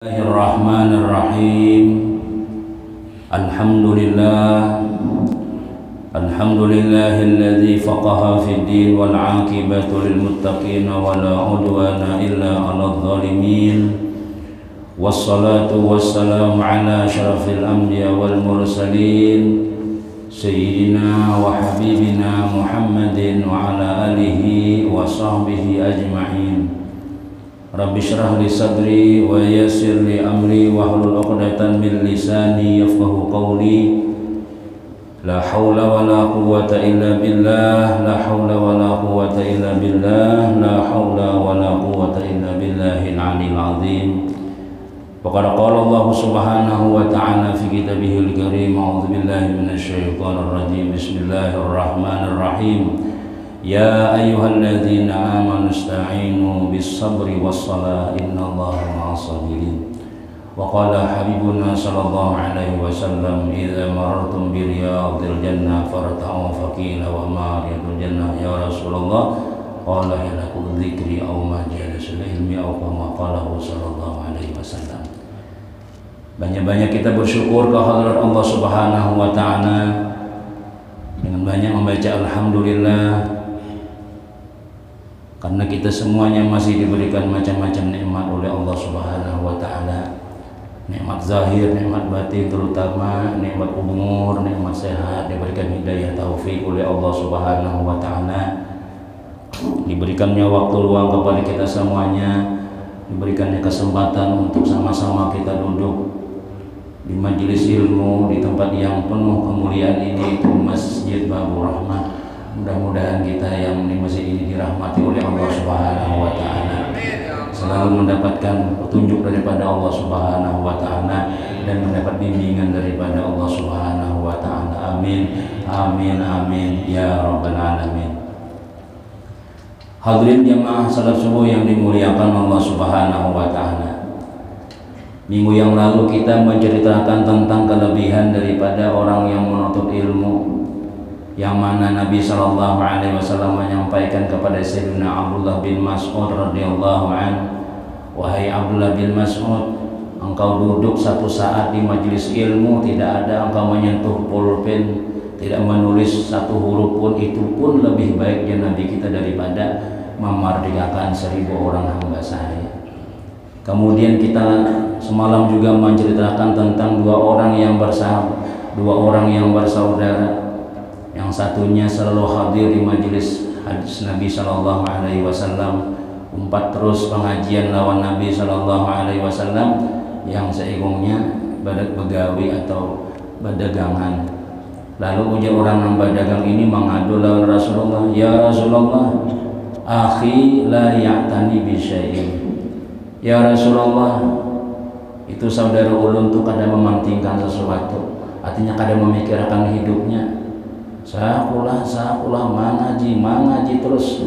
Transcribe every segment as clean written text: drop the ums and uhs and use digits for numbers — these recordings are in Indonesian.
Bismillahirrahmanirrahim. Alhamdulillah. Alhamdulillahilladzi faqaha fid din wal 'aqibatu lil muttaqin wa la 'udwana illa 'alal zalimin. Wassalatu wassalamu ala asyrafil anbiya wal mursalin sayyidina wa habibina Muhammadin wa ala alihi wa sahbihi ajma'in. Rabbi syrah li sadri wa yassir li amri wa hlul 'uqdatam min lisani yafqahu qawli. La haula wa la quwwata illa billah, la haula wa la quwwata illa billah, la haula wa la quwwata illa billahil 'aliyyil 'azim. Faqad qala Allah subhanahu wa ta'ala fi kitabihil karim, a'udzu billahi minasy syaithanir rajim. Bismillahirrahmanirrahim. Ya ayyuhalladzina amanu ista'inu bis-sabri was-salah innallaha ma'as-sabirin. Wa qala habibuna sallallahu alaihi wasallam, idza marartum bi riyadil jannah farta'u faqila wa ma riyadul jannah ya Rasulullah, qala halaqul dzikri aw majalisul ilmi aw kama qalahu sallallahu alaihi wasallam. Banyak-banyak kita bersyukur kehadirat Allah Subhanahu wa taala dengan banyak membaca alhamdulillah, karena kita semuanya masih diberikan macam-macam nikmat oleh Allah Subhanahu wa taala. Nikmat zahir, nikmat batin, terutama nikmat umur, nikmat sehat, diberikan hidayah taufik oleh Allah Subhanahu wa taala. Diberikannya waktu luang kepada kita semuanya, diberikannya kesempatan untuk sama-sama kita duduk di majelis ilmu, di tempat yang penuh kemuliaan ini, itu Masjid Babur Rahmah. Mudah-mudahan kita yang di masjid ini dirahmati oleh Allah Subhanahu wa taala, selalu mendapatkan petunjuk daripada Allah Subhanahu wa taala dan mendapat bimbingan daripada Allah Subhanahu wa taala. Amin amin amin ya rabbal alamin. Hadirin jamaah salat subuh yang dimuliakan Allah Subhanahu wa taala. Minggu yang lalu kita menceritakan tentang kelebihan daripada orang yang menuntut ilmu, yang mana Nabi Shallallahu Alaihi Wasallam menyampaikan kepada Sayyidina Abdullah bin Mas'ud radhiyallahu an, wahai Abdullah bin Mas'ud, engkau duduk satu saat di majelis ilmu, tidak ada engkau menyentuh pulpen, tidak menulis satu huruf pun, itu pun lebih baiknya Nabi kita daripada memerdekakan 1000 orang hamba saya. Kemudian kita semalam juga menceritakan tentang dua orang yang bersaudara. Yang satunya selalu hadir di majelis hadis Nabi Shallallahu Alaihi Wasallam, umpat terus pengajian lawan Nabi Shallallahu Alaihi Wasallam. Yang seigungnya begawi atau berdagangan. Lalu ujar orang yang berdagang ini mengadu lawan Rasulullah, ya Rasulullah, akhi la ya'tani bi syai'in. Ya Rasulullah, itu saudara ulun tuh kadang mementingkan sesuatu, artinya kadang memikirkan hidupnya. Sakulah mengaji terus.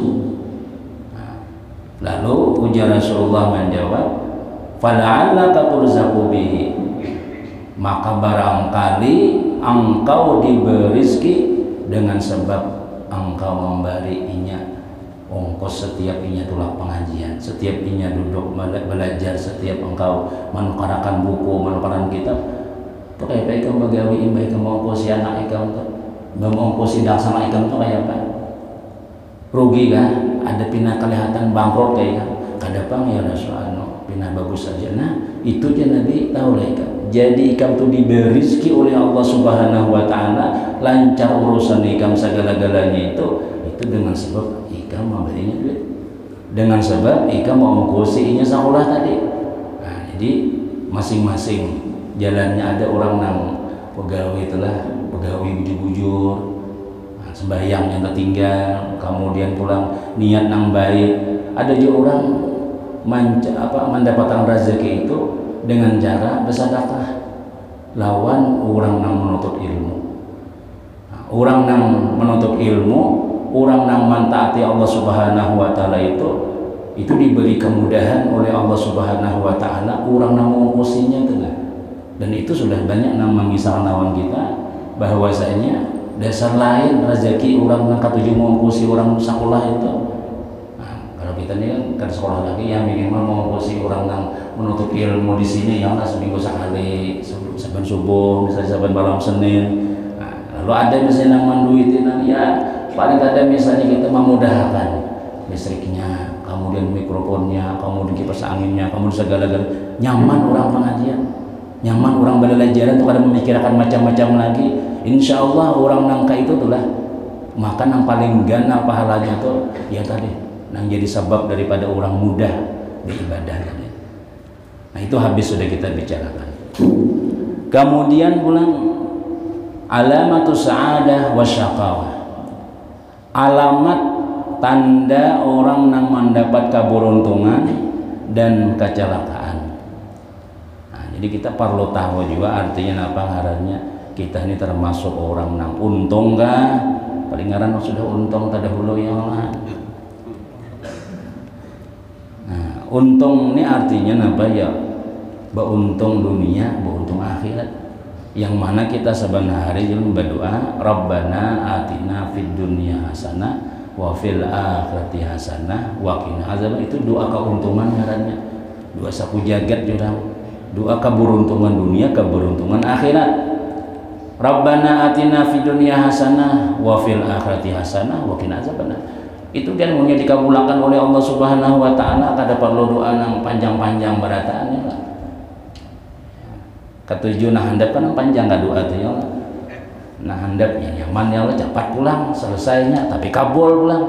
Lalu ujar Rasulullah menjawab, fala'allaka turzaqu bihi, maka barangkali engkau diberi rezeki dengan sebab engkau memberinya ongkos setiap inya tulah pengajian, setiap inya duduk belajar, setiap engkau menukarakan buku, menukarkan kitab. Pakai baik kamu bagawi baik kamu ongkos anak ikam tuh, mengongkos sidang sama ikam tuh kayak apa? Rugi kan? Ada pindah kelihatan bangkrut kayak kan? Kadapang ya Rasulullah pindah bagus saja. Nah itu aja Nabi tahu lah ikam. Jadi ikam tuh diberi rezeki oleh Allah Subhanahu wa taala, lancar urusan ikam segala-galanya itu dengan sebab ikam memberinya duit, dengan sebab ikam mau mengkosinya sekolah tadi. Nah, jadi masing-masing jalannya. Ada orang yang pegawai itulah, pegawai bujur-bujur, nah, sembahyang yang tertinggal, kemudian pulang niat yang baik. Ada juga orang mendapatkan rezeki itu dengan cara bersedekah lawan orang yang menuntut ilmu. Nah, orang yang menuntut ilmu, orang yang mentaati Allah Subhanahu wa taala itu diberi kemudahan oleh Allah Subhanahu wa taala, orang yang mengungkusinya tengah. Dan itu sudah banyak yang mengisah lawan kita bahwasanya dasar lain rezeki orang yang ketujuh mengungkusi orang sekolah itu. Nah, kalau kita ini kan sekolah lagi yang minimal mengungkusi orang yang menuntut ilmu di sini ya nggak seminggu sekali, saban subuh misalnya saban malam Senin. Nah, lalu ada misalnya nang duitin ya paling ada misalnya kita memudahkan listriknya, kemudian mikrofonnya, kemudian kipas anginnya, kemudian segala-galanya nyaman orang pengajian, nyaman orang belajaran tuh kada memikirkan macam-macam lagi. Insya Allah orang nangka itu tuh lah maka yang paling gana pahalanya tuh ya tadi yang jadi sebab daripada orang mudah beribadah tadi. Nah itu habis sudah kita bicarakan. Kemudian pulang alamatus sa'adah wasyaqawah, alamat tanda orang yang mendapat keberuntungan dan kecelakaan. Nah, jadi kita perlu tahu juga artinya apa ngarannya kita ini termasuk orang yang untung kah? Paling ngaran sudah untung terdahulu ya Allah. Nah, untung ini artinya apa ya? Beruntung dunia, beruntung akhirat. Yang mana kita sebenarnya berdoa, Rabbana atina fid dunya hasanah wa fil akhirati hasanah wa qina azab. Itu doa keuntungan ngarannya. Doa sapu jagat jurang. Doa keberuntungan dunia, keberuntungan akhirat. Rabbana atina fid dunya hasanah wa fil akhirati hasanah wa qina azabannar. Itu kan punya dikabulkan oleh Allah Subhanahu wa taala, kada perlu doa nang panjang-panjang berataannya lah. Ketujuh nah handap kan panjang ka doa teh ya. Nah handapnya nyaman ya Allah cepat pulang selesainya tapi kabul pulang.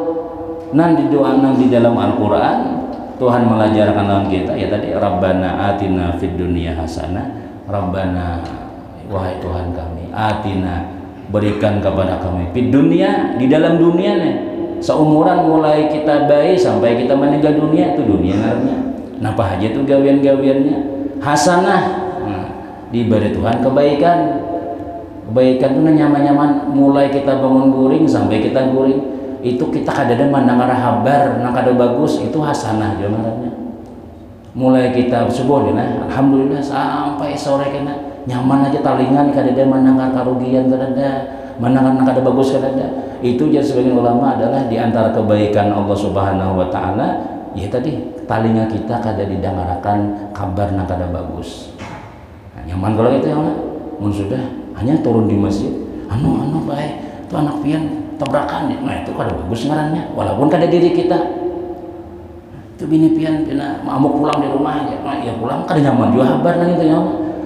Nan di doa nang di dalam Al-Qur'an Tuhan mengajarkan kita ya tadi Rabbana atina fid dunya hasanah, Rabbana wahai Tuhan kami, atina berikan kepada kami di dunia, di dalam dunia nih seumuran mulai kita bayi sampai kita meninggal dunia itu dunia ngarannya. Napa aja tuh gawian-gawiannya hasanah. Nah, diberi Tuhan kebaikan. Kebaikan itu nyaman-nyaman mulai kita bangun guring sampai kita guring itu kita kadang mandang arah habar nang kada bagus itu hasanah aja ngarannya. Mulai kita subuh nah alhamdulillah sampai sore kena nyaman aja talingan kadada menanggar karugian kadada menanggar kada bagus kadada. Itu jadi sebagian ulama adalah diantara kebaikan Allah Subhanahu wa taala ya tadi talinga kita kada didengarakan kabar nang kada bagus. Nah, nyaman kalau itu ya mun sudah hanya turun di masjid anu baik itu anak pian tabrakan ya. Nah itu kada bagus ngarannya walaupun kada diri kita itu bini pian mau pulang di rumah aja nah, ya pulang kada nyaman juga kabar nang itu ya.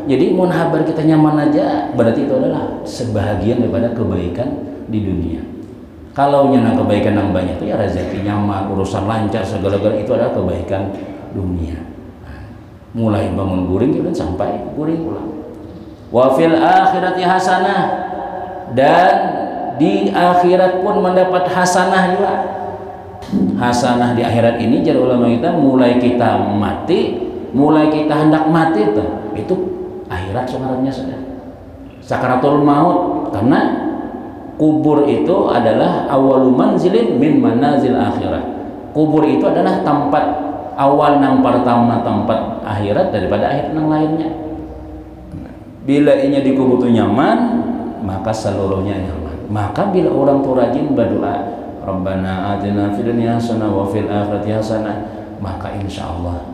Jadi mau habar kita nyaman aja berarti itu adalah sebahagian daripada kebaikan di dunia. Kalau nyenang kebaikan yang banyak itu ya rezeki nyaman, urusan lancar segala-galanya itu adalah kebaikan dunia. Nah, mulai bangun guring dan sampai guring pulang. Wa fil akhirati hasanah, dan di akhirat pun mendapat hasanah juga. Hasanah di akhirat ini jadi ulama kita mulai kita mati, mulai kita hendak mati itu akhirat sebenarnya sudah sakaratul maut, karena kubur itu adalah awalu manzilin min manazil akhirat. Kubur itu adalah tempat awal yang pertama tempat akhirat daripada akhirat yang lainnya. Bila inya di kubur itu nyaman maka seluruhnya nyaman. Maka bila orang tuh rajin berdoa Rabbana atina fid dunya hasanah wa fil akhirati hasanah, maka insyaallah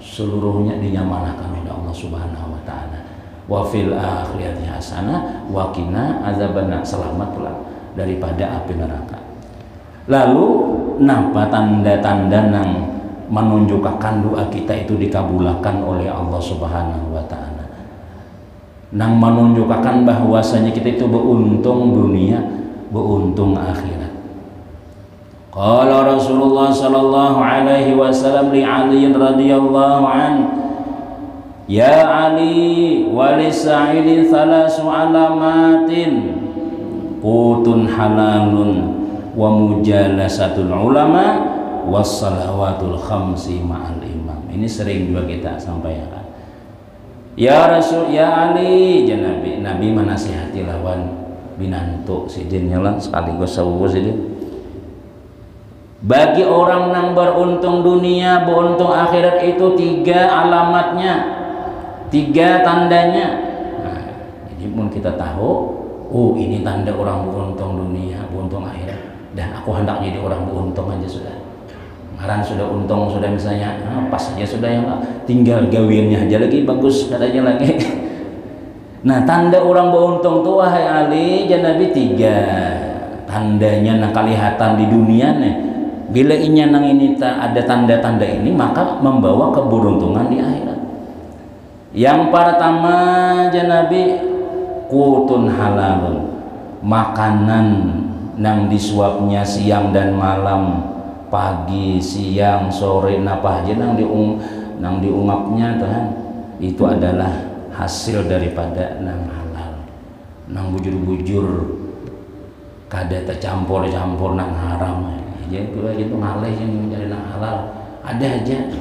seluruhnya dinyamanakan oleh Allah Subhanahu wa taala. Wa fil akhirati hasanah wa qina azabannar, selamat pula daripada api neraka. Lalu napa tanda-tanda yang menunjukkan doa kita itu dikabulkan oleh Allah Subhanahu wa taala? Nang menunjukkan bahwasanya kita itu beruntung dunia, beruntung akhirat. Qala Rasulullah sallallahu alaihi wasallam li Ali radhiyallahu anhu, ya Ali walisa'ili thalasu alamatin qutun halalun wa mujalasatul ulama wassalawatul khamsi ma'al imam. Ini sering juga kita sampaikan. Ya Rasul, ya Ali, ya Nabi menasihati lawan binantu sidin lah sekaligus sawu sidin. Bagi orang yang beruntung dunia, beruntung akhirat itu 3 alamatnya, 3 tandanya. Nah, jadi pun kita tahu, oh ini tanda orang beruntung dunia, beruntung akhirat, dan aku hendak jadi orang beruntung aja sudah. Ngaran sudah untung sudah misalnya, pas saja sudah ya Pak. tinggal gawiannya aja lagi bagus katanya lagi. Nah, tanda orang beruntung tuh wahai Ali Nabi 3 tandanya nah kelihatan di dunia nih. Bila inya nang ini ada tanda-tanda ini maka membawa keberuntungan di akhirat. Yang pertama Nabi kutun halalun, makanan nang disuapnya siang dan malam, pagi, siang, sore, napa aja nang diungapnya Tuhan itu adalah hasil daripada nang halal, nang bujur-bujur kada tercampur-campur nang haram aja gitu ngaleh yang mencari nang halal ada aja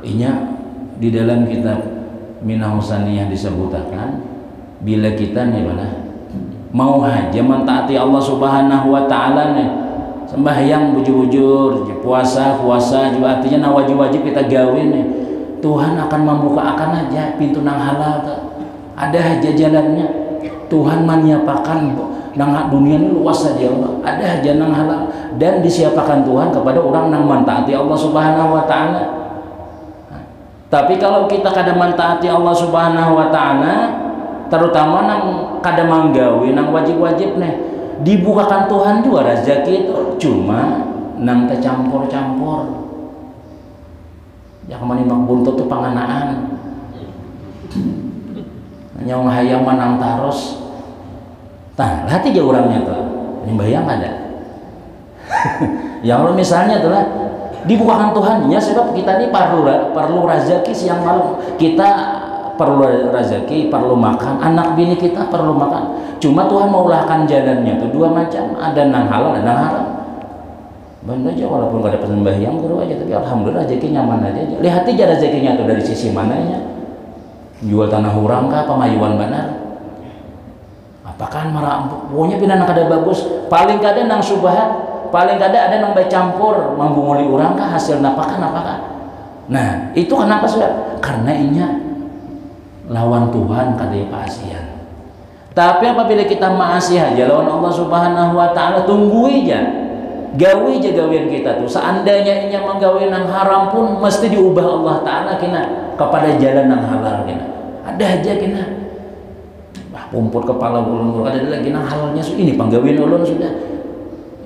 inya di dalam kitab Minah Husaniyah disebutkan bila kita nih mana mau aja mentaati Allah Subhanahu wa taala nih sembahyang bujur-bujur puasa juga artinya nah wajib-wajib kita gawe nih Tuhan akan membukakan aja pintu nang halal ada aja jalannya Tuhan menyiapkan nang dunia ini luas saja Allah ada aja nang halal dan disiapkan Tuhan kepada orang nang mentaati Allah Subhanahu wa taala. Tapi kalau kita kada mentaati Allah Subhanahu wa taala terutama nang kada manggawe nang wajib-wajib nih dibukakan Tuhan juga rezeki itu cuma nang tercampur-campur ya kemana makbuntut tuh panganaan nyong hayang manang taros tah hati aja orangnya tuh ini bayang ada ya kalau misalnya tuh lah dibukakan Tuhannya sebab kita ini perlu rezeki siang malam kita perlu rezeki perlu makan anak bini kita perlu makan cuma Tuhan maulahkan jalannya tuh 2 macam ada nang halal ada nang haram bener aja walaupun gak ada sembahyang guru aja tapi alhamdulillah rezeki nyaman aja lihat aja rezekinya tuh dari sisi mananya jual tanah hurang kah pamayuan benar apakah marah pokoknya pina kada bagus paling kada nang subhat paling kada ada nang campur membunguli orang kah hasil napakan nah itu kenapa sudah karena inya lawan Tuhan kada paasian tapi apabila kita maasi aja lawan Allah Subhanahu wa taala tunggu aja gawe aja gawean kita tuh seandainya inya menggawe nang haram pun mesti diubah Allah taala kena kepada jalan nang halal kena ada aja kena pumput kepala ulun ada lagi nang halalnya ini panggawean ulun sudah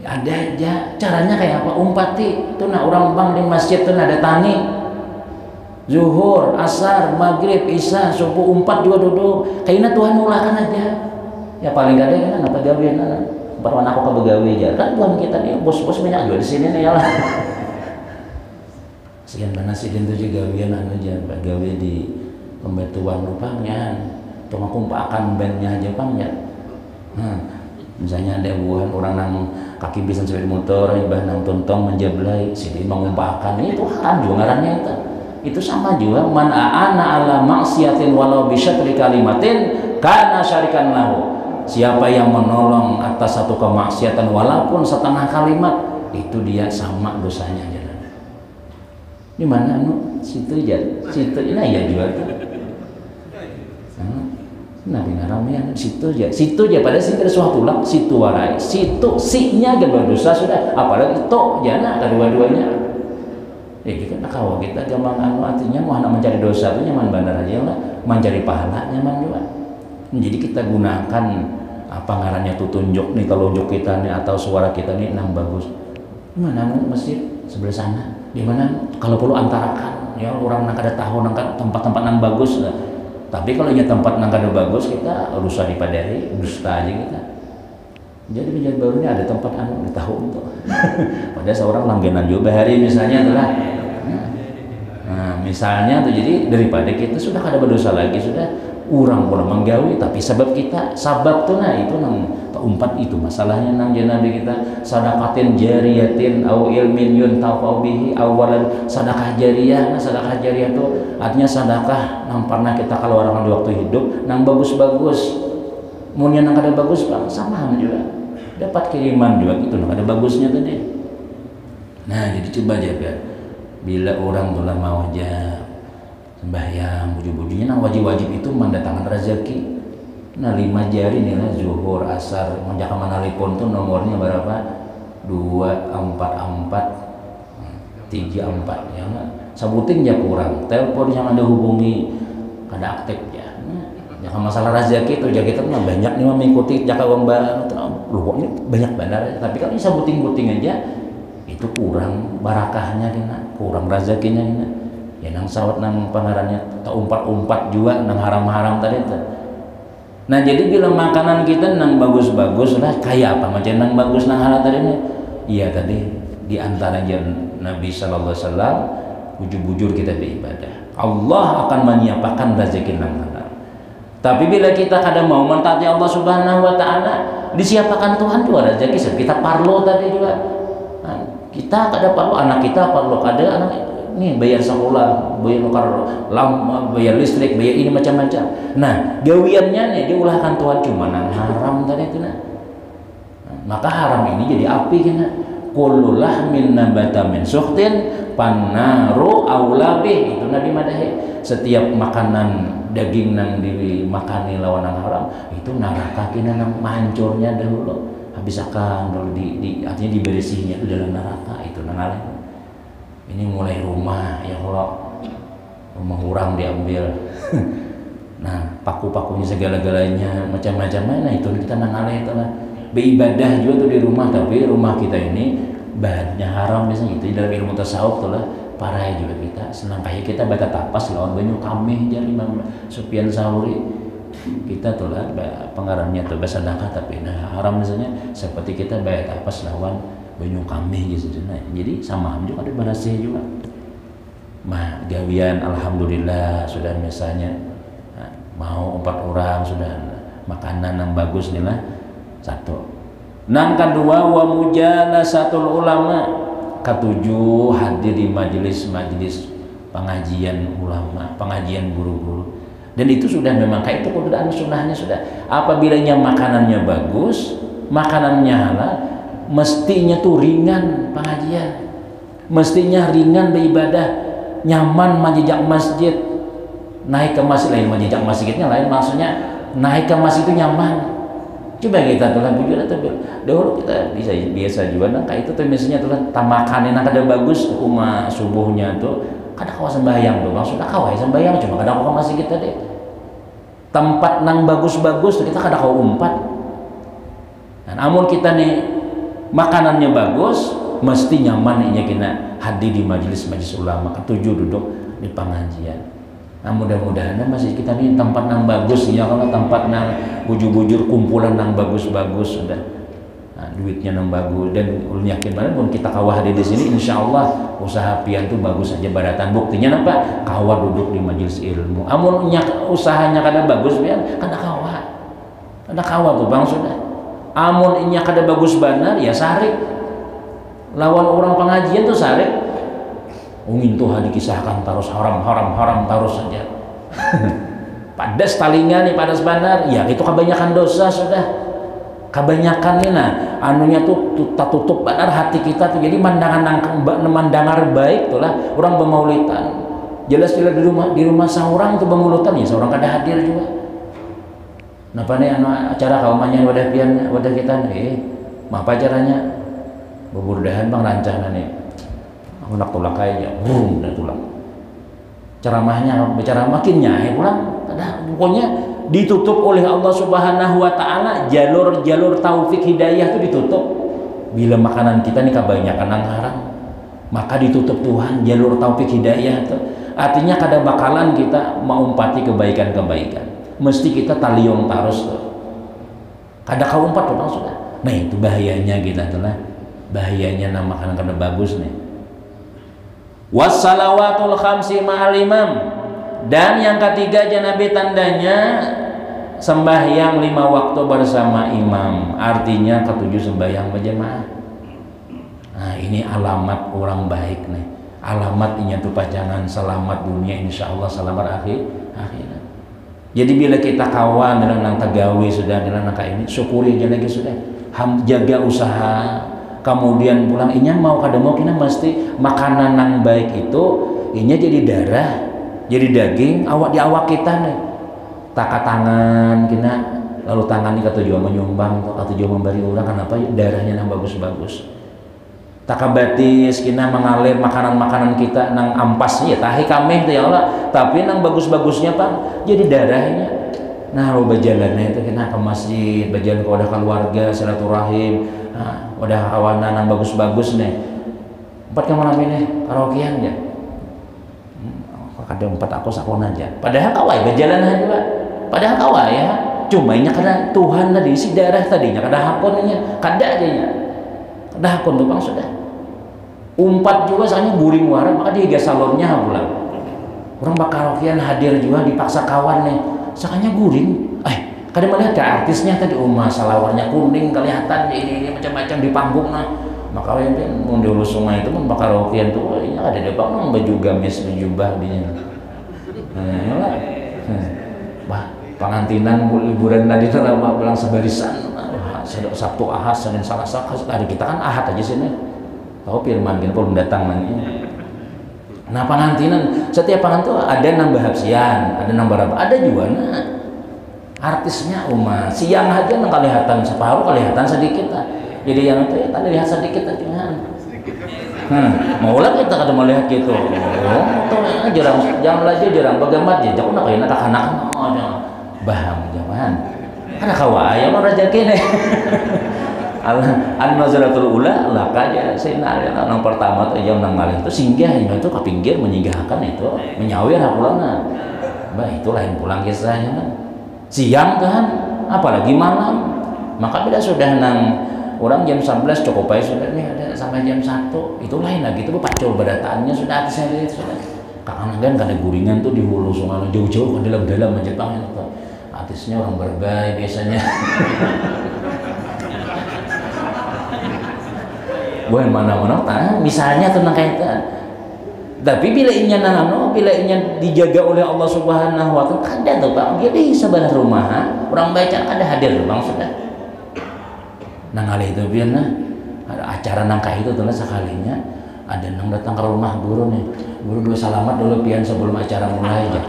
ada aja caranya kayak apa umpati itu nah orang bang di masjid tuh ada tani zuhur asar maghrib isya subuh umpat juga duduk kayaknya Tuhan mulahkan aja ya paling gak ada kan apa gawean perwan aku kebegawe aja kan Tuhan kita nih bos-bos banyak juga di sini nih ya lah sekian mana sih itu juga gawean aja gawe di pembantuan rupanya cuma kumpakan bandnya aja pangnya misalnya ada buah orang nang kaki bisa sepeda motor ibah nang tontong menjablai sini mengumpahkan itu haram juga ngarannya itu sama juga man aana ala maksiatin walau bisyatri kalimatin kana syarikan lahu siapa yang menolong atas satu kemaksiatan walaupun setengah kalimat itu dia sama dosanya jalan di mana situ aja situ ini ya juga Nabi Naramnya situ aja pada sih ada suatu lah situ warai situ siknya gak dosa sudah apalagi itu jana kedua-duanya ya gitu nah kalau kita gampang artinya mau mencari dosa itu nyaman bandar aja lah mencari pahala nyaman juga jadi kita gunakan apa ngarannya tuh tunjuk nih telunjuk kita nih atau suara kita nih nang bagus mana masjid sebelah sana di mana kalau perlu antarakan ya orang nang kada tahu nang tempat-tempat nang bagus lah. Tapi kalau nya tempat nang kada bagus kita rusak dipadai dusta aja kita. Jadi menjadi barunya ada tempat anu tahu untuk. Pada seorang langganan juga hari misalnya adalah. Nah, misalnya tuh jadi daripada kita sudah kada berdosa lagi sudah orang pula menggawi tapi sebab kita sabab tuh nah itu nang umpat itu masalahnya nang Nabi kita sadaqatin jariyatin au ilmin yuntafa'u bihi awalan sedekah jariyah nah sedekah jariyah itu artinya sedekah nang pernah kita kalau orang di waktu hidup nang bagus-bagus munnya nang kada bagus bang sama juga dapat kiriman juga gitu nang kada bagusnya tadi nah jadi coba jaga bila orang telah mau aja sembahyang bujur-bujurnya nang wajib-wajib itu mendatangkan rezeki nah 5 jari nih lah zuhur asar menjaga manalipun tuh nomornya berapa 2 4 4 3 4 ya nggak 1 sebuting ya kurang, telepon yang Anda hubungi kada aktif ya. Ya masalah rezeki itu ya kita mah banyak nih mengikuti jaka uang lu ini banyak benar, tapi kalau sebuting-buting aja itu kurang barakahnya kena, kurang rezekinya kena. Ya nang sawat nang pangarannya tak umpat-umpat juga nang haram-haram tadi itu. Nah jadi bila makanan kita nang bagus-bagus lah kayak apa macam nang bagus nang halal tadi nih. Iya tadi di antara Nabi sallallahu alaihi wasallam bujur-bujur kita beribadah. Allah akan menyiapkan rezeki nang halal. Tapi bila kita kadang mau mentaati Allah Subhanahu wa taala, disiapkan Tuhan juga rezeki. Kita parlo tadi juga. Nah, kita kada parlo anak kita parlo kada anak ini bayar sekolah, bayar bayar listrik, bayar ini macam-macam. Nah, gawiannya nih diulahkan Tuhan cuma nang haram tadi itu nah. Maka haram ini jadi api kena. Kullu lahmin nabata min suhtin pannaru aula bih. Itu Nabi madahi. Setiap makanan daging nang dimakani lawan nang haram itu neraka kena nang hancurnya dahulu. Habis akan dulu artinya dibersihnya itu dalam neraka itu nang alih. Ini mulai rumah ya Allah. Rumah orang diambil. Nah, paku-pakunya segala-galanya macam-macam mana itu kita nang alih itu lah. Beribadah juga tuh di rumah, tapi rumah kita ini bahannya haram biasanya itu dalam ilmu tasawuf tuh lah parah juga kita senang kayak kita baca tapas lawan banyu kami jadi Imam Sufyan Tsauri kita tuh lah pengarangnya tuh bahasa sedekah tapi nah haram misalnya seperti kita baca tapas lawan banyu kami gitu nah jadi sama juga ada balasnya juga mah gawian alhamdulillah sudah misalnya nah, mau 4 orang sudah makanan yang bagus nih lah satu. Nang kedua wa mujalasatul ulama. Ketujuh hadir di majelis-majelis pengajian ulama, pengajian guru-guru. Dan itu sudah memang kayak itu keberadaan sunnahnya sudah. Apabila makanannya bagus, makanannya halal, mestinya tuh ringan pengajian. Mestinya ringan beribadah, nyaman menjejak masjid. Naik ke masjid lain menjejak masjidnya lain maksudnya naik ke masjid itu nyaman. Coba kita tuh bujur atau dahulu kita bisa biasa juga nah kayak itu tuh misalnya tuh tamakannya nah kada bagus umah subuhnya tuh kada kawa sembahyang tuh maksudnya kawa sembahyang cuma kada kawa masih kita deh tempat nang bagus-bagus kita kada kawa umpat. Nah, namun kita nih makanannya bagus mesti nyaman nih kita hadir di majelis-majelis ulama ketujuh duduk di pengajian. Nah mudah-mudahan masih kita nih tempat nang bagus ya kalau tempat nang bujur-bujur kumpulan nang bagus-bagus sudah nah, duitnya nang bagus dan yakin banget pun kita kawah hadir di sini insya Allah usaha pian tuh bagus aja badatan buktinya apa kawah duduk di majelis ilmu amun usahanya kada bagus pian kada kawah tuh bang sudah amun inya kada bagus benar ya sarik lawan orang pengajian tuh sarik ungin tuh dikisahkan terus haram terus saja padas talingan nih padas benar ya itu kebanyakan dosa sudah kebanyakan nih nah anunya tuh tak tutup benar hati kita tuh jadi mandangar baik tuh lah orang bermaulidan jelas di rumah seorang tuh bermaulidan ya seorang kada hadir juga napa nih acara kaumannya wadah kita nih apa acaranya beburdahan bang rancangan nih aku nak tolak aja, dan tulang. Ceramahnya bicara makin nyai pulang. Pokoknya ditutup oleh Allah Subhanahu Wa Taala jalur taufik hidayah itu ditutup. Bila makanan kita nih kebanyakan nang haram, maka ditutup Tuhan jalur taufik hidayah itu. Artinya kada bakalan kita mengumpati kebaikan-kebaikan. Mesti kita taliong terus tuh. Kada kaumpat tuh sudah. Nah itu bahayanya kita tuh lah. Bahayanya nama makanan kada bagus nih. Wassalawatul khamsi ma'al imam. Dan yang ketiga Nabi tandanya sembahyang 5 waktu bersama imam. Artinya ketujuh sembahyang berjamaah. Nah ini alamat orang baik nih. Alamat ini tuh pajangan selamat dunia insyaallah selamat akhirat. Jadi bila kita kawan dengan tegawi sudah dengan kayak ini syukuri aja lagi sudah. Jaga usaha kemudian pulang inya mau kada mau kita mesti makanan yang baik itu inya jadi darah jadi daging awak di awak kita nih takat tangan kita lalu tangan ini ketujuan menyumbang ketujuan memberi orang kenapa darahnya yang bagus-bagus takabatis kina mengalir makanan-makanan kita nang ampasnya ya tahi kameh teh ya Allah, tapi nang bagus-bagusnya Pak jadi darahnya. Nah lo berjalannya itu kena ke masjid, berjalan ke wadah keluarga, silaturahim, nah, wadah kawanan nang bagus-bagus nih. 4 ke malam ini karaokean ya. Kadang 4 aku sakon aja. Padahal kawai berjalan aja Pak. Padahal kawai ya. Cuma nya karena Tuhan tadi si darah tadinya kada hakonnya, kada aja nya. Kada hakon tuh Bang sudah. Umpat juga soalnya guring warna maka dia salonnya pulang. Orang karaokean hadir juga dipaksa kawan nih. Sakanya guring. Kada melihat ke artisnya tadi salawarnya kuning kelihatan ini macam-macam di panggung nah. Maka yang mau diurus sungai itu pun karaokean tuh ini ada depak nang baju gamis jubah dinya. Nah, bah pengantinan liburan tadi tuh lama pulang sebarisan. Sabtu Ahad Senin Selasa hari kita kan Ahad aja sini. Tahu firman kita belum datang lagi. Nah pengantinan setiap pengantin tuh ada nang bahapsian, ada nang berapa, ada juga nah artisnya siang aja nang kelihatan separuh kelihatan sedikit lah. Jadi yang itu ya tadi lihat sedikit aja kan. Maulah kita kada melihat gitu. Tuh jarang lagi jarang bagaimana dia jangan nak kayak anak-anak baham jangan. Ada kawaya mah rezeki nih. An-nazaratul ula lah kaja sinar yang pertama tuh yang nang malih itu singgah itu ke pinggir menyinggahkan itu menyawir pulangna. Bah itu lain pulang kisahnya kan. Siang kan apalagi malam. Maka bila sudah nang orang jam 11 cukup aja sudah nih ada sampai jam 1 itu lain lagi itu pacul berataannya sudah atasnya itu sudah. Kakang kan kada guringan tuh di hulu sungai jauh-jauh kan dalam Jepang itu. Artisnya orang berbagai biasanya. Bukan mana-mana misalnya tentang kaitan. Tapi bila inya dijaga oleh Allah Subhanahu wa taala kada tuh Pak dia di sebelah rumah orang baca ada hadir Bang sudah. Nang kali itu biar ada acara nangka itu tuh sekalinya ada nang datang ke rumah guru nih. Guru dua salamat dulu pian sebelum acara mulai aja.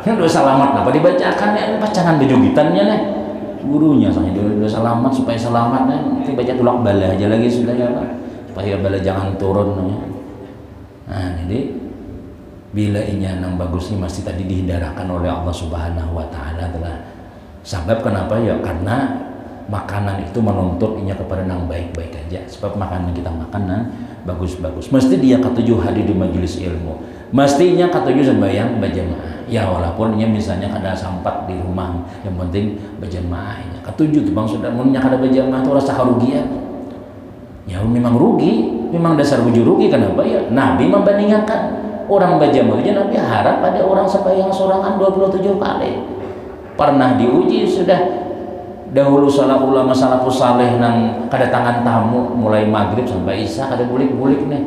Dua salamat apa dibacakan ya pacangan bejogitannya nih. Gurunya soalnya dulu selamat supaya selamat nanti baca tulak bala aja lagi sudah ya Pak supaya bala jangan turun nah jadi bila inya nang bagus ini masih tadi dihindarkan oleh Allah Subhanahu wa taala adalah sebab kenapa ya karena makanan itu menuntut inya kepada nang baik-baik aja sebab makanan kita makan nang bagus-bagus mesti dia ketujuh hadir di majelis ilmu mestinya ketujuh sembahyang berjamaah ya walaupun inya misalnya kada sampat di rumah yang penting berjamaahnya ketujuh tuh Bang sudah munnya kada berjamaah tuh rasa kerugian ya memang rugi memang dasar wujud rugi kenapa ya Nabi membandingkan orang berjamaah aja Nabi harap pada orang sembahyang sorangan 27 kali pernah diuji sudah dahulu salah ulama salafus saleh nang kedatangan tamu mulai maghrib sampai isya kada bulik-bulik nih.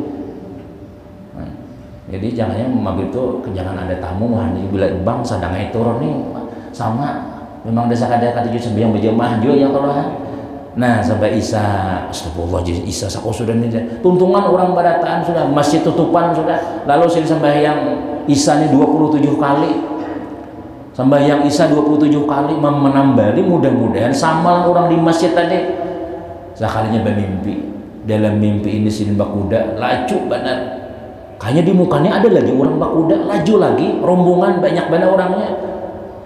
Jadi jangannya maghrib itu jangan ada tamu bila bang sadangai turun nih sama memang desa kada katujuh sembahyang berjamaah juga ya kalau nah sampai isya astagfirullah isya sako sudah nih tuntungan orang barataan sudah masjid tutupan sudah lalu sini sembahyang isya nih 27 kali sembahyang isya 27 kali menambah mudah-mudahan sama orang di masjid tadi sekalinya bermimpi dalam mimpi ini sini bakuda laju benar kayaknya di mukanya ada lagi orang bakuda laju lagi rombongan banyak benar orangnya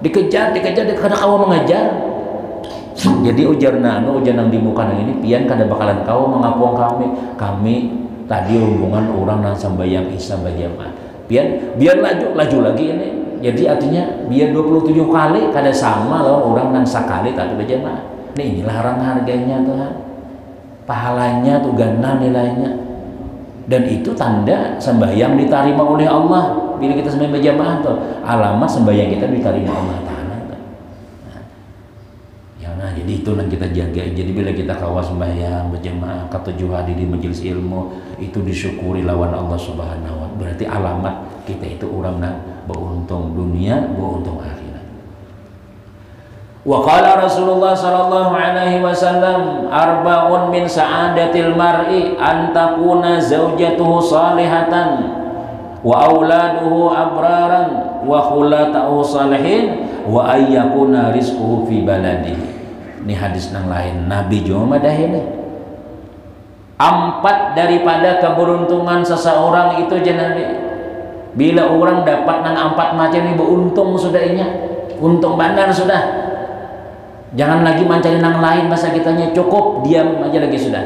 dikejar karena kau mengejar jadi ujar nang di muka ini pian kada bakalan kau mengapuang kami tadi rombongan orang nang sembahyang isya berjamaah pian biar laju lagi ini jadi artinya biar 27 kali kada sama loh orang nang sakali tapi berjamaah inilah orang harganya Tuhan pahalanya tuh ganda nilainya dan itu tanda sembahyang diterima oleh Allah bila kita sembahyang berjamaah tuh alamat sembahyang kita diterima Allah Ta'ala nah jadi itu yang kita jaga jadi bila kita kawas sembahyang berjamaah ketujuh hadir di majelis ilmu itu disyukuri lawan Allah Subhanahu wa taala berarti alamat kita itu orang yang beruntung dunia beruntung akhirat. Wa qala Rasulullah sallallahu alaihi wasallam arba'un min sa'adatil mar'i an takuna zaujatuhu salihatan wa auladuhu abraran wa khulatuhu salihin wa ayyakuna rizquhu fi baladihi. Ini hadis yang lain Nabi juga madahin Empat daripada keberuntungan seseorang itu Nabi, bila orang dapat nang empat macam ini beruntung sudah inya, untung bandar sudah. Jangan lagi mencari nang lain, bahasa kitanya cukup diam aja lagi sudah.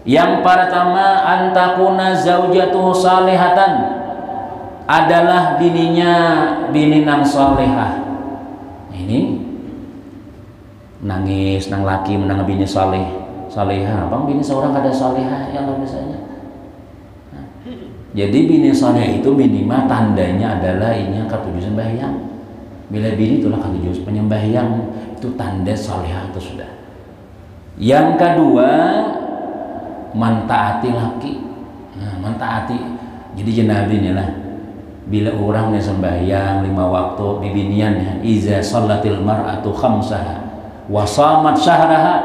Yang pertama, antakuna zaujatuhu salihatan, adalah bininya bini nang salihah. Ini nangis nang laki menang bini salihah, bang bini seorang kada salihah yang misalnya. Jadi bini salihah itu minimal tandanya adalah inya katujuh sembahyang. Bila bini itulah katujuh penyembahyang, itu tanda salihah itu sudah. Yang kedua, mentaati laki. Nah, mentaati. Jadi Nabi ini lah, bila orang yang sembahyang 5 waktu bibinian ya, iza sholatil mar'atu khamsaha wa shamat syahraha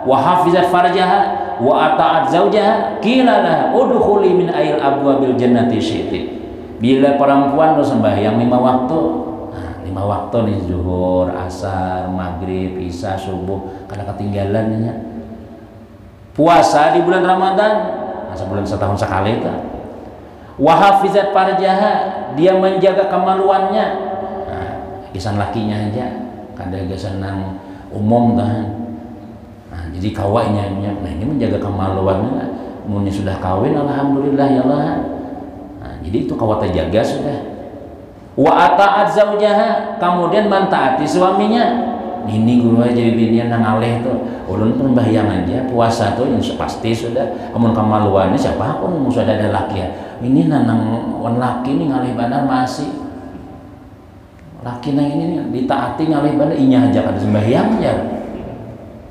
wa hafizat farjaha wa ata'at zaujaha qila laha udkhuli min ayil abwabil jannati syi'ti. Bila perempuan lo sembahyang 5 waktu, nah 5 waktu nih, zuhur, asar, maghrib, isya, subuh, kada ketinggalan ya. Puasa di bulan Ramadan, nah sebulan setahun sekali itu. Wa hafizat farjaha, dia menjaga kemaluannya. Nah, gisan lakinya aja, kada gisan nang umum kan. Nah, jadi kawainya, nah ini menjaga kemaluannya. Mun sudah kawin, alhamdulillah ya Allah. Nah, jadi itu kawat jaga sudah. Wa ata'at zaujaha, kemudian mentaati suaminya. Ini guru aja binian nang aleh tuh, ulun pun bahyang aja puasa tuh yang pasti sudah. Amun kemaluannya siapa pun musuh ada laki ya. Ini nang wan laki nih ngalih banar masih. Laki nang ini ditaati ngalih banar inya aja kada sembahyang ya.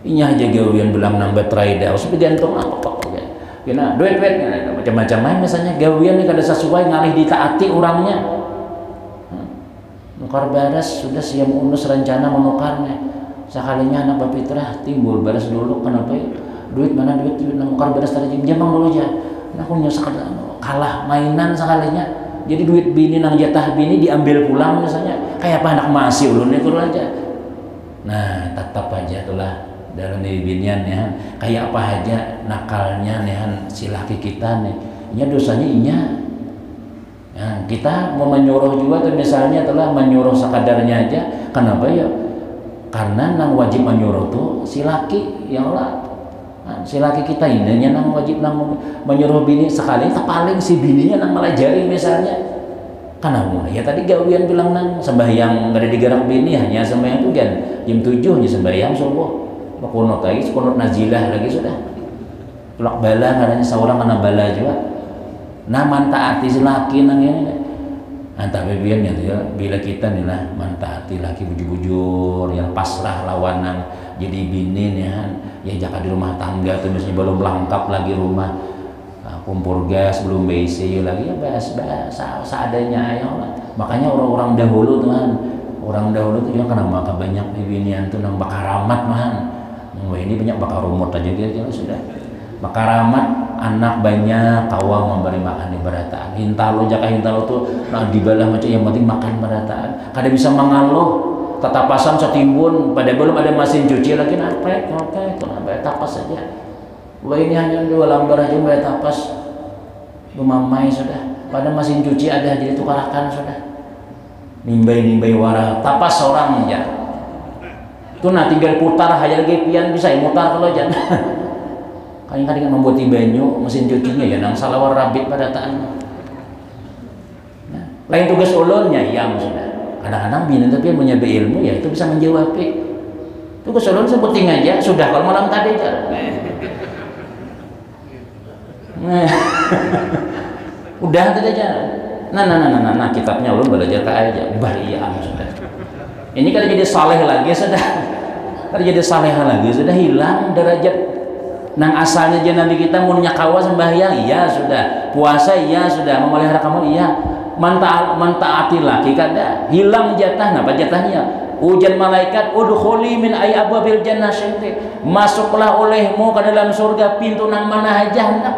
Inya aja gawian belang nang betrai dah, usah digantung apa kok ya. Kena duit macam-macam main misalnya gawian nih kada sesuai ngalih ditaati orangnya. Nukar baras sudah siap unus rencana menukarnya. Sekalinya anak bapitrah timbul baras dulu, kenapa ya? Duit mana duit nukar baras tadi jamang dulu aja. Nah aku nyesek kalah mainan sekalinya. Jadi duit bini nang jatah bini diambil pulang misalnya. Kayak apa anak masih ulun itu aja. Nah tetap aja itulah dalam diri binian ya. Kayak apa aja nakalnya nih si laki kita nih. Ini dosanya inya. Nah, kita mau menyuruh juga tuh misalnya telah menyuruh sekadarnya aja. Kenapa ya? Karena nang wajib menyuruh tuh si laki ya Allah. Nah, si laki kita ini nang wajib nang menyuruh bini sekali paling si bininya nang melajari misalnya. Kenapa? Ya tadi gawian bilang nang sembahyang nggak ada digerak bini hanya sembahyang tuh kan jam 7 aja sembahyang subuh. Kunut lagi, kunut nazilah lagi sudah. Tulak bala katanya seorang kena bala juga. Nah mantaati si laki nang ini. Nah tapi biarnya tuh ya, bila kita nih lah mantaati laki bujur-bujur yang pasrah lawanan jadi bini nih ya jaka di rumah tangga tuh misalnya belum lengkap lagi rumah, kompor gas belum BC lagi ya bahas seadanya ya Allah. Makanya orang-orang dahulu tuh orang dahulu tuh juga kenapa banyak binian tuh nang bakar ramat wah ini banyak bakar rumut aja gitu sudah. Makaramat anak banyak tawa memberi makan di berataan. Hintalo jaka hintalo tuh nah dibalah macam yang penting makan berataan. Kada bisa mengaluh tatapasan setimbun pada belum ada mesin cuci lagi napek itu bayar tapas saja. Wah ini hanya 2 lembar aja bayar tapas. Lumamai sudah. Pada mesin cuci ada jadi tukarakan sudah. Nimbai wara tapas seorang aja. Tuh nah tinggal putar aja lagi pian bisa mutar kalau jangan. Kadang-kadang membuat banyu mesin cucinya ya nang salawar rabit pada taan. Nah, lain tugas ulunnya yang sudah. Kadang-kadang bini tapi yang punya ilmu ya itu bisa menjawab. Tugas ulun sebuting aja sudah kalau malam tadi kan. Nah, udah tadi aja. Nah, kitabnya ulun belajar ke aja. Barian sudah. Ini kalau jadi saleh lagi sudah. Kalau jadi saleh lagi sudah hilang derajat. Nang asalnya aja Nabi kita mau nyakawa sembahyang iya sudah, puasa iya sudah, memelihara kamu iya, mentaati laki kada hilang jatah. Apa jatahnya? Ujian malaikat udkhuli min ay abwabil jannah syi'ti, masuklah olehmu ke dalam surga pintu nang mana aja hendak.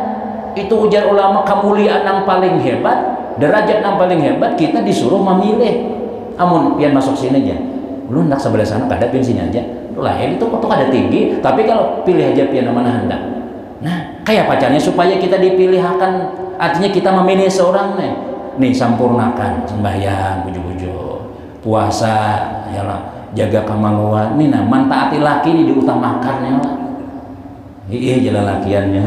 Itu ujar ulama kemuliaan nang paling hebat, derajat nang paling hebat kita disuruh memilih. Amun pian masuk sini aja lu hendak sebelah sana kada pian sini aja lah itu ada tinggi, tapi kalau pilih aja pian mana hendak. Nah kayak pacarnya supaya kita dipilih akan, artinya kita memilih seorang nih sampurnakan sembahyang buju-buju, puasa ya lah, jaga kemaluan nih, nah mantaati laki ini diutamakan ya lah. Iya jalan lakiannya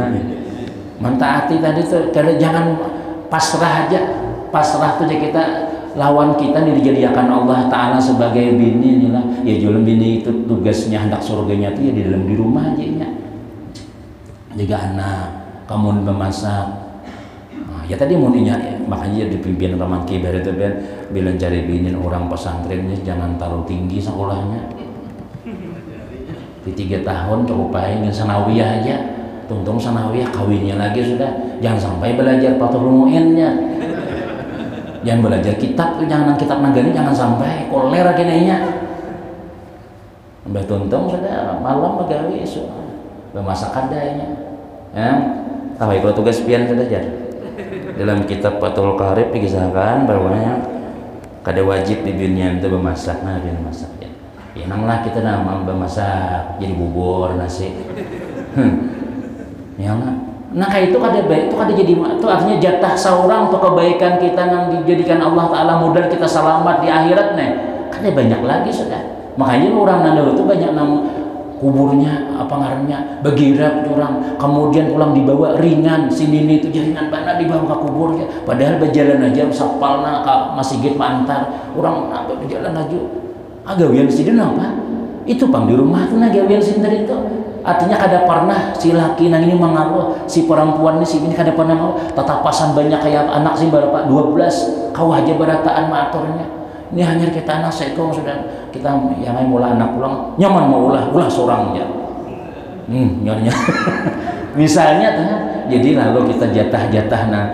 mentaati tadi tuh, karena jangan pasrah aja. Pasrah tuh kita lawan kita nih dijadikan Allah Ta'ala sebagai bini nih lah. Ya jualan bini itu tugasnya hendak surganya tuh ya di rumah aja ya. Jaga anak, kamu memasak. Nah, ya tadi mau ya, makanya di pimpinan Rahman Kibar itu bilang cari bini orang pesantrennya jangan terlalu tinggi sekolahnya. Di 3 tahun cukup aja sanawiyah aja. Tuntung sanawiyah kawinnya lagi sudah. Jangan sampai belajar Fathul Mu'innya. Jangan belajar kitab, jangan kitab nagani, jangan sampai kolera kinainya. Mbak tuntung sudah malam pegawai isu bermasak adanya. Ya, tahu kalau tugas pian sudah jadi. Dalam kitab Fathul Qarib dikisahkan bahwa kada wajib di binian itu bermasak, nah biar masak ya. Ya nanglah kita nama bermasak jadi bubur nasi. Ya lah. Nah kayak itu kada baik, itu kada jadi itu artinya jatah seorang untuk kebaikan kita yang dijadikan Allah Ta'ala modal kita selamat di akhirat nih. Kada banyak lagi sudah. Makanya orang nandor itu banyak nama kuburnya apa ngarannya begirap orang, kemudian pulang dibawa ringan sini itu jaringan bana dibawa ke kuburnya, padahal berjalan aja sapalna ke masjid mantar orang berjalan aja agawian sidin apa itu pang di rumah tuh agawian sidin itu. Artinya kada pernah si laki nang ini mengaruh si perempuan ini kada pernah mau tatapasan banyak kayak anak sih berapa 12 kau aja berataan maturnya ini hanya kita anak sekong sudah kita yang mulai anak pulang nyaman mau ulah seorang aja nyonya misalnya jadi lalu kita jatah nah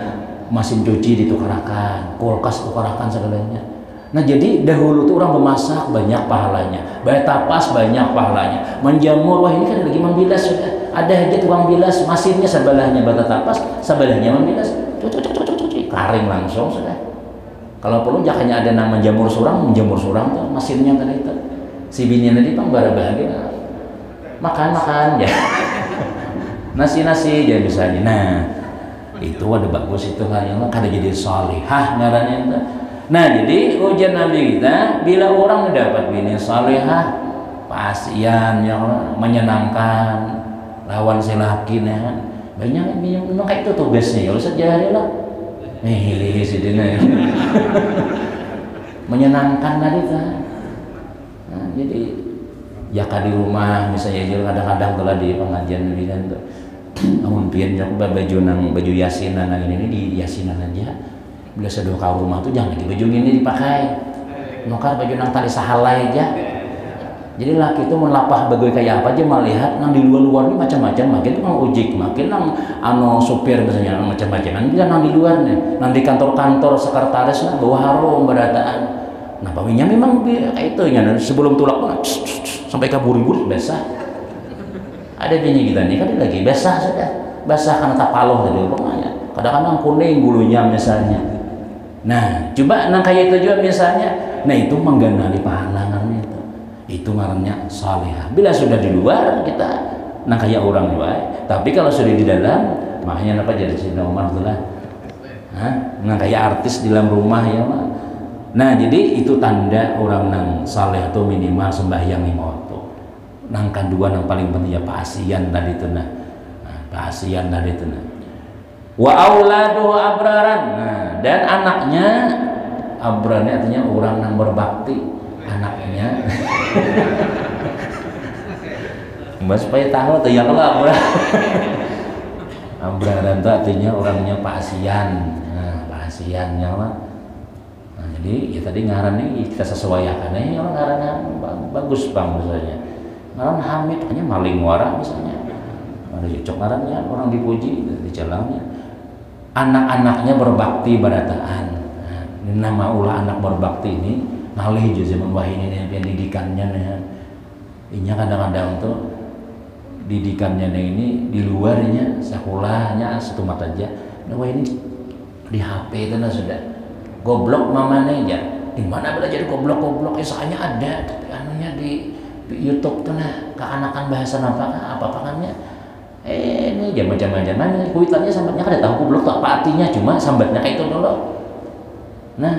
mesin cuci ditukarakan, kulkas tukarakan segalanya. Nah jadi dahulu tuh orang memasak banyak pahalanya, bayar tapas banyak pahalanya, menjamur wah ini kan lagi membilas sudah ada aja tukang bilas mesinnya sebelahnya bata tapas sebelahnya membilas cuci kering langsung sudah. Kalau perlu jangannya ada nama menjamur surang tuh mesinnya tadi itu si bininya tadi pang bahagia makan ya nasi jadi misalnya. Nah itu ada bagus itu kan yang kada jadi salihah ngarannya itu. Nah jadi ujian Nabi kita bila orang mendapat bini salihah pasian yang menyenangkan lawan si laki banyak memang kayak itu tugasnya ya sejari lah sidina menyenangkan tadi kan. Nah, jadi ya di rumah misalnya kadang-kadang telah di pengajian Nabi kan tuh amun pian baju yasinan ini di yasinan aja. Bila sedoa kau rumah tuh jangan lagi baju ini dipakai, nukar baju nang tali sahalai aja. Jadi laki itu melapah bagai kayak apa aja melihat nang di luar ini macam-macam, makin tuh nang ujik, makin nang supir misalnya macam-macam. Nanti nang di luar nih, nang di kantor-kantor sekretaris nah bawa harum berataan. Nah pawinya memang kayak itu ya. Sebelum tulak pun sampai kabur-bur basah. Ada bini kita nih kan lagi basah sudah, basah karena tapaloh tadi pokoknya. Kadang-kadang kuning bulunya misalnya. Nah, coba nang kayak itu juga misalnya. Nah, itu mengganali pahala itu ngarannya salihah. Bila sudah di luar kita nang kayak orang baik. Tapi kalau sudah di dalam, makanya apa jadi Sayyidina Umar tuh lah. Nang kayak artis di dalam rumah ya, Pak. Nah, jadi itu tanda orang nang saleh itu minimal sembahyang 5 waktu. Nang kedua nang paling penting ya pasian tadi itu nah. Pasian tadi itu nah. Wa auladuhu abraran. Nah, dan anaknya abran artinya orang yang berbakti anaknya. Mbak supaya tahu tuh ya kalau abraran itu artinya orangnya pasian. Nah, pasiannya mah. Nah, jadi ya tadi ngarannya kita sesuaikan ya orang ngarannya bagus bang misalnya. Ngaran Hamid hanya maling wara misalnya. Ada cocok ngarannya orang dipuji di jalannya. Anak-anaknya berbakti barataan. Nah, nama ulah anak berbakti ini ngalih juga zaman wah ini pendidikannya nih. Ini kadang-kadang tuh didikannya ini di luarnya sekolahnya satu mata aja. Nah wah ini di HP itu nah sudah goblok mamanya aja. Di mana belajar goblok soalnya ada anunya di YouTube tuh nah keanakan bahasa apa kannya. Ini jam macam-macam mana kuitannya sambatnya kada tahu goblok tak apa artinya, cuma sambatnya kayak itu dulu. Nah,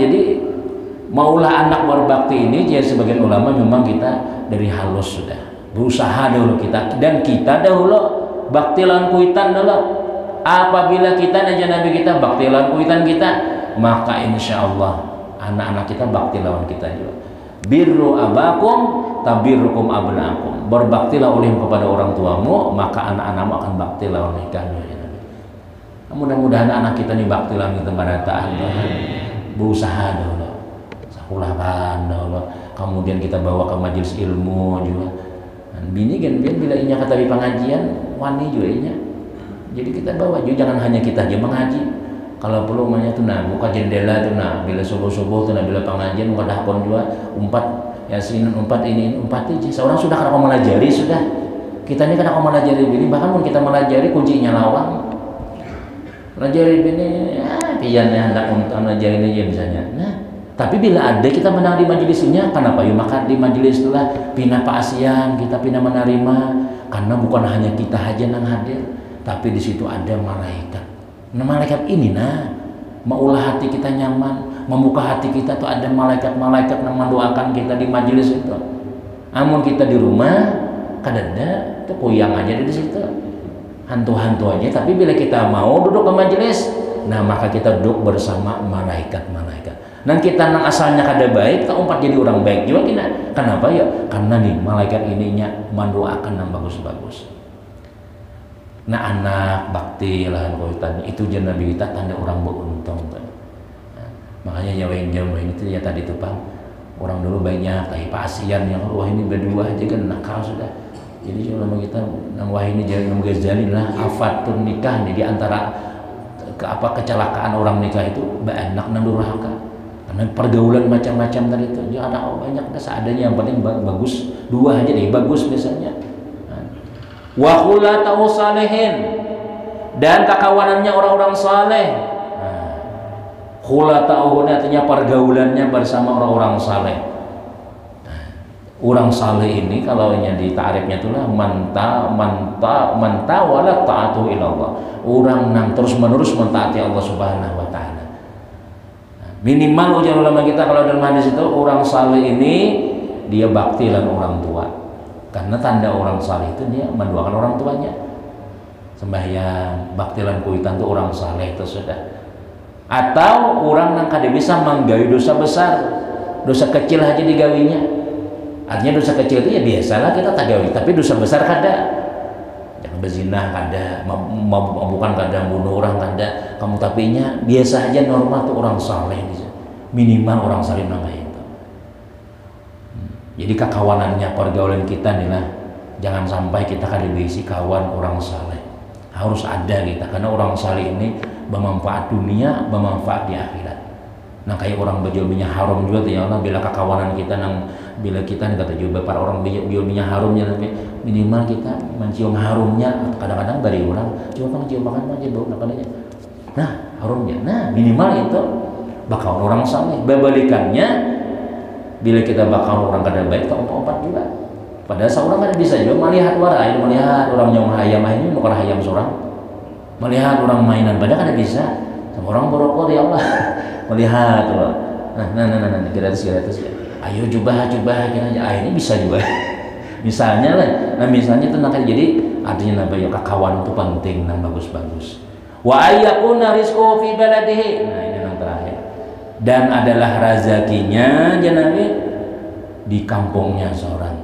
jadi maulah anak berbakti ini, jadi sebagian ulama memang kita dari halus sudah berusaha dulu kita, dan kita dahulu bakti lawan kuitan dulu. Apabila kita aja Nabi kita bakti lawan kuitan kita, maka insya Allah anak-anak kita bakti lawan kita juga. Birru abakum tabirrukum abnaakum. Berbaktilah olehmu kepada orang tuamu, maka anak-anakmu akan bakti lawan kamu ya Nabi. Mudah-mudahan anak kita nih bakti lawan kita pada taat. Berusaha dulu, sekolahkan dulu, kemudian kita bawa ke majelis ilmu juga. Bini kan bila inya kata di pengajian, wani juga inya. Jadi kita bawa juga, jangan hanya kita aja mengaji. Kalau perlu namanya tuh nah buka jendela tuh nah bila subuh tuh nah bila pengajian buka dahpon juga umpat yasin umpat ini umpat aja. Seorang sudah kada mau melajari sudah. Kita ini kada mau melajari bini, bahkan pun kita melajari kuncinya lawang. Melajari bini piannya hendak untuk melajari aja misalnya. Nah, tapi bila ada kita menang di majelisnya, kenapa yuk maka di majelis itulah pindah paasian, kita pindah menerima, karena bukan hanya kita aja yang hadir, tapi di situ ada malaikat. Nah, malaikat ini maulah hati kita nyaman, membuka hati kita tuh ada malaikat-malaikat yang mendoakan kita di majelis itu. Amun kita di rumah kadada tuh kuyang aja di situ, hantu-hantu aja. Tapi bila kita mau duduk ke majelis, nah maka kita duduk bersama malaikat-malaikat. Dan kita nang asalnya kada baik, tak umpat jadi orang baik juga kita. Kenapa ya? Karena nih malaikat ininya mendoakan yang bagus-bagus. Nah anak bakti lahan kuitan itu je Nabi kita tanda orang beruntung. Nah, makanya jauh itu ya tadi tuh Bang, orang dulu banyak tapi pasian yang wah ini berdua aja kan nakal sudah. Jadi ulama kita nang wah ini jangan Ghazali lah afatun nikah nih di antara kecelakaan orang nikah itu anak nang durhaka. Karena pergaulan macam-macam tadi itu dia ada banyak seadanya, yang paling bagus dua aja deh bagus biasanya. Wa khulatahu salihin, dan kekawanannya orang-orang saleh. Khulatahu artinya pergaulannya bersama orang-orang saleh. Orang saleh ini kalau di ta'rifnya itulah manta wala ta'atu ilallah. Orang yang terus-menerus mentaati Allah Subhanahu wa taala. Minimal ujar ulama kita kalau dalam hadis itu orang saleh ini dia bakti dengan orang tua. Karena tanda orang saleh itu dia mendoakan orang tuanya. Sembahyang, baktilan kuitan itu orang saleh itu sudah. Atau orang yang kada bisa menggawi dosa besar, dosa kecil aja digawinya. Artinya dosa kecil itu ya biasalah kita tak gawi, tapi dosa besar kada. Jangan berzinah kada, bukan kada, bunuh orang kada. Kamu tapinya biasa aja normal tuh orang saleh. Minimal orang saleh namanya. Jadi kekawanannya pergaulan kita nih lah, jangan sampai kita kada diisi kawan orang saleh. Harus ada kita, karena orang saleh ini bermanfaat dunia, bermanfaat di akhirat. Nah kayak orang berjualnya haram juga tuh ya Allah, bila kekawanan kita bila kita nih kata juga para orang berjualnya harumnya, tapi minimal kita mencium harumnya. Kadang-kadang dari orang cuma kan cium makan aja bau nakanya. Nah harumnya, nah minimal itu bakal orang saleh. Berbalikannya bila kita bakal orang kada baik, tak umpat juga. Padahal seorang kada bisa juga melihat warai, melihat orang yang hayam ini bukan hayam seorang, melihat orang mainan padahal kada bisa. Sama orang berokok ya Allah, melihat loh. Nah, gratis. Ayo coba kita aja. Ini bisa juga. Misalnya lah, misalnya itu nanti jadi artinya apa ya kawan itu penting dan bagus-bagus. Wa ayyakuna rizqu fi baladihi. Nah ini yang terakhir. Dan adalah rezekinya Nabi di kampungnya seorang.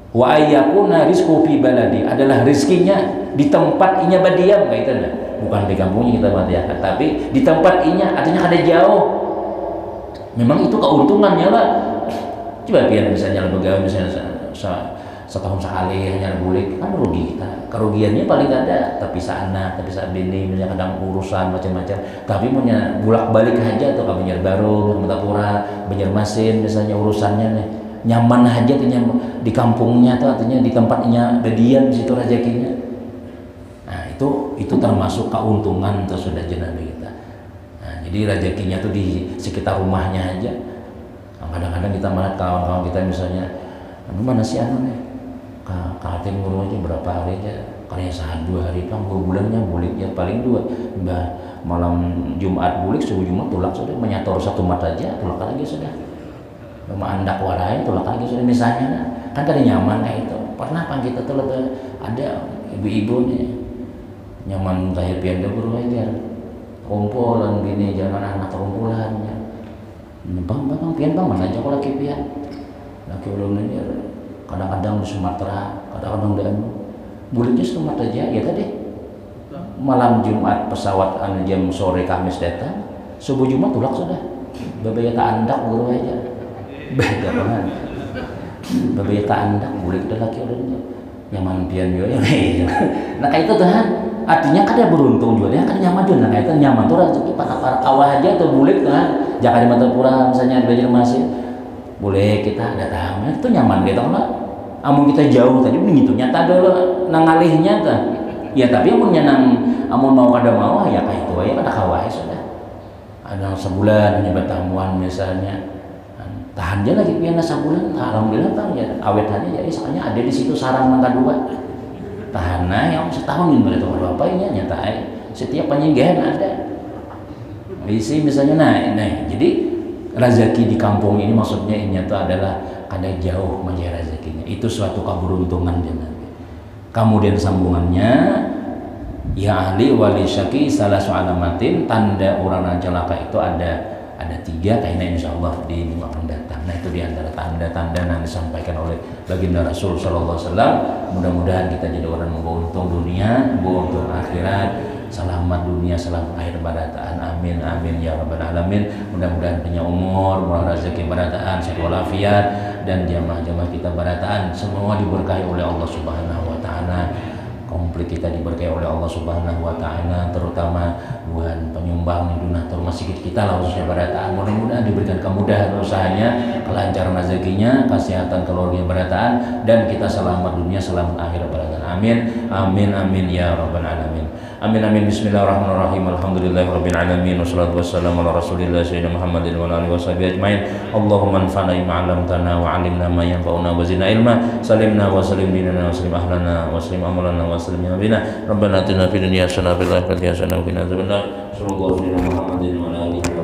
Wa ayyakuna rizqu fi baladi, adalah rezekinya di tempat inya berdiam kayak itu nah. Bukan di kampungnya kita berdiam, tapi di tempat inya, artinya ada jauh. Memang itu keuntungannya lah. Coba biar misalnya begawe misalnya setahun sekali hanya bulik, kan rugi kita. Kerugiannya paling ada, tapi anak, tapi bini, misalnya kadang urusan macam-macam. Tapi punya bulak-balik aja tuh, kamu Banjarbaru, Metapura, Banjarmasin, misalnya urusannya nih nyaman aja artinya di kampungnya tuh, artinya di tempatnya bedian di situ rezekinya. Nah itu termasuk keuntungan tuh sudah Nabi kita. Nah, jadi rezekinya tuh di sekitar rumahnya aja. Kadang-kadang kita melihat kawan-kawan kita misalnya, mana sih nih? Kating ngurung aja berapa hari aja, karena saat 2 hari pang 2 bulannya bulik ya paling 2 mbah malam Jumat bulik subuh Jumat tulak sudah menyator 1 mata aja tulak lagi sudah rumah andak warai tulak lagi sudah misalnya kan kada nyaman kayak itu pernah pang kita tuh ada ibu-ibu nih nyaman tahir pianda berwajar kumpulan bini jangan anak kumpulannya bang pian bang mana aja kalau laki pian laki ulun ini kadang-kadang di Sumatera kadang-kadang di buliknya Sumatera aja ya tadi malam Jumat pesawat jam sore Kamis datang subuh Jumat tulak sudah babaya tak andak guru aja beda banget babaya tak andak bulik dah laki ulunnya nyaman pian yo ya nah kayak itu tuh artinya kan dia beruntung juga dia kan nyaman juga nah itu nyaman tuh rezeki para kawah aja tuh bulik tuh jangan di mata pura misalnya belajar masih boleh kita datang itu nyaman gitu kan amun kita jauh tadi begitu nyata dulu nangalihnya tuh ya tapi amun nyenang amun mau kada mau ya kayak itu ya kada kawah sudah ada sebulan nyebat tamuan misalnya tahan aja lagi piana sebulan alhamdulillah bang ya awet aja ya soalnya ada di situ sarang mangga 2 tahan yang setahun ini boleh tahu apa ini nyata setiap penyinggahan ada isi misalnya nah jadi rezeki di kampung ini maksudnya ini tuh adalah kada jauh menjadi rezekinya itu suatu keberuntungan jangan kemudian sambungannya ya ahli wali syaki salah alamatin tanda orang celaka itu ada 3 kayaknya insyaallah di 5 mendatang. Nah itu diantara tanda-tanda yang disampaikan oleh baginda Rasul Sallallahu Alaihi Wasallam. Mudah-mudahan kita jadi orang membawa untung dunia, membawa untung akhirat, selamat dunia, selamat akhir barataan. Amin amin ya rabbal alamin. Mudah-mudahan punya umur, murah rezeki barataan, sehat walafiat dan jamaah-jamaah kita barataan semua diberkahi oleh Allah Subhanahu Wa Taala. Komplit kita diberkahi oleh Allah Subhanahu Wa Taala, terutama buat penyumbang donatur masjid kita lah khususnya barataan. Mudah-mudahan diberikan kemudahan usahanya, kelancaran rezekinya, kesehatan keluarga barataan, dan kita selamat dunia, selamat akhir barataan. Amin amin amin ya rabbal alamin. Amin amin. Bismillahirrahmanirrahim. Alhamdulillahirabbil alamin. Wassalatu wassalamu ala rasulillah sayyidina Muhammadin wa alihi washabihi ajmain. Allahumma anfa'na bima 'allamtana wa 'allimna ma yanfa'una wa zidna ilma. Salimna wa salim dinana wa salim ahlana wa salim amalana wa salim bina. Rabbana atina fid dunya hasanah wa fil akhirati hasanah wa qina adzabannar. Sallallahu alaihi wa sallam Muhammadin wa alihi wa